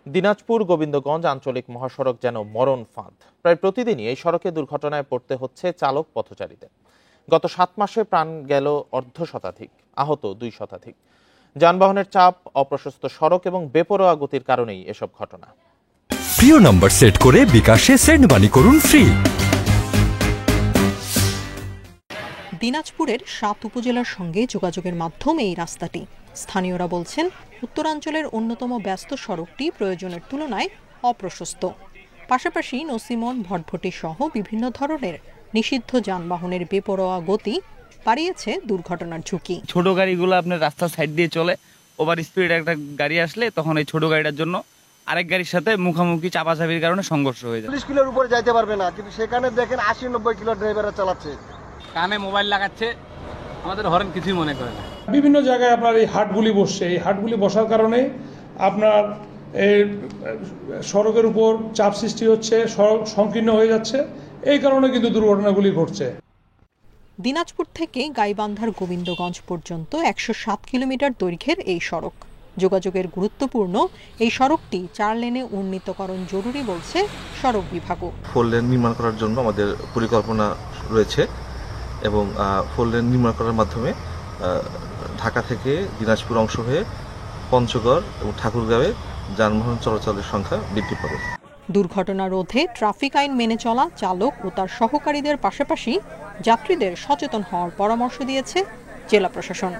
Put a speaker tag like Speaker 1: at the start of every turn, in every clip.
Speaker 1: দিনাজপুর গোবিন্দগঞ্জ আঞ্চলিক মহাসড়ক যেন মরণ ফাঁদ। প্রায় প্রতিদিনই এই সড়কে দুর্ঘটনায় পড়তে হচ্ছে চালক পথচারীদের। গত 7 মাসে প্রাণ গেল অর্ধ শতাধিক, আহত 2 শতাধিক। যানবাহনের চাপ, অপ্রশস্ত সড়ক এবং বেপরোয়া গতির কারণেই এসব ঘটনা।
Speaker 2: প্রিয় নম্বর সেট করে বিকাশে সেন্ড মানি করুন ফ্রি।
Speaker 3: দিনাজপুরের 7 উপজেলার সঙ্গে যোগাযোগের মাধ্যম এই রাস্তাটি। স্থানীয়রা বলছেন, উত্তরাঞ্চলের অন্যতম ব্যস্ত সড়কটি প্রয়োজনের তুলনায় অপ্রশস্ত। পাশাপাশি নসিমন, ভটভটি সহ বিভিন্ন ধরনের নিষিদ্ধ যানবাহনের বেপরোয়া গতি বাড়িয়েছে দুর্ঘটনার ঝুঁকি।
Speaker 4: ছোট গাড়িগুলো আপনার রাস্তার সাইড দিয়ে চলে, ওভার স্পিড একটা গাড়ি আসলে তখন এই ছোট গাড়িটার জন্য আরেক গাড়ির সাথে মুখামুখি চাপাচাপির কারণে সংঘর্ষ হয়ে যায়।
Speaker 5: 40 কিলোর উপরে যাইতে পারবে না, কিন্তু সেখানে দেখেন 80-90 কিলো ড্রাইভাররা চালাচ্ছে।
Speaker 6: কানে মোবাইল লাগাচ্ছে, আমাদের হরেন কিছুই মনে করে না।
Speaker 7: বিভিন্ন জায়গায় আপনার এই হাটগুলি বসছে, এই হাটগুলি বসার কারণে আপনার এই সড়কের উপর চাপ সৃষ্টি হচ্ছে, সড়ক সংকীর্ণ হয়ে যাচ্ছে, এই কারণে কিন্তু দুর্ঘটনাগুলি ঘটছে।
Speaker 3: দিনাজপুর থেকে গাইবান্ধার গোবিন্দগঞ্জ পর্যন্ত 107 কিলোমিটার দৈর্ঘ্যের এই সড়ক। যোগাযোগের গুরুত্বপূর্ণ এই সড়কটি 4 লেনে উন্নীতকরণ জরুরি বলছে সড়ক বিভাগও।
Speaker 8: 4 লেন নির্মাণ করার জন্য আমাদের পরিকল্পনা রয়েছে এবং 4 লেন নির্মাণ করার মাধ্যমে ঢাকা থেকে দিনাজপুর অংশ হয়ে পঞ্চগড় এবং ঠাকুরগাঁওয়ে যানবাহন চলাচলের সংখ্যা বৃদ্ধি পাবে।
Speaker 3: দুর্ঘটনা রোধে ট্রাফিক আইন মেনে চলা, চালক ও তার সহকারীদের পাশাপাশি যাত্রীদের সচেতন হওয়ার পরামর্শ দিয়েছে জেলা প্রশাসন।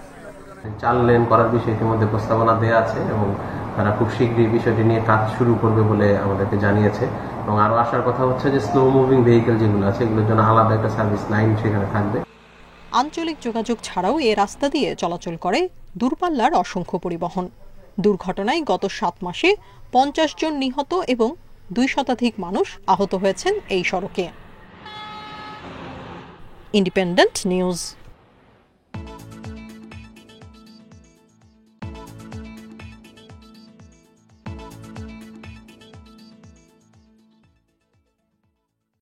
Speaker 9: 4 লেন করার বিষয়ে ইতিমধ্যে প্রস্তাবনা দেওয়া আছে এবং তারা খুব শীঘ্রই বিষয়টি নিয়ে কাজ শুরু করবে বলে আমাদেরকে জানিয়েছে। এবং আরও আসার কথা হচ্ছে যে স্লো মুভিং ভেহিকেল যেগুলো আছে এগুলোর জন্য আলাদা একটা সার্ভিস লাইন সেখানে থাকবে।
Speaker 3: আঞ্চলিক যোগাযোগ ছাড়াও এ রাস্তা দিয়ে চলাচল করে দূরপাল্লার অসংখ্য পরিবহন। দুর্ঘটনায় গত 7 মাসে 50 জন নিহত এবং 2 শতাধিক মানুষ আহত হয়েছেন এই সড়কে। Independent news.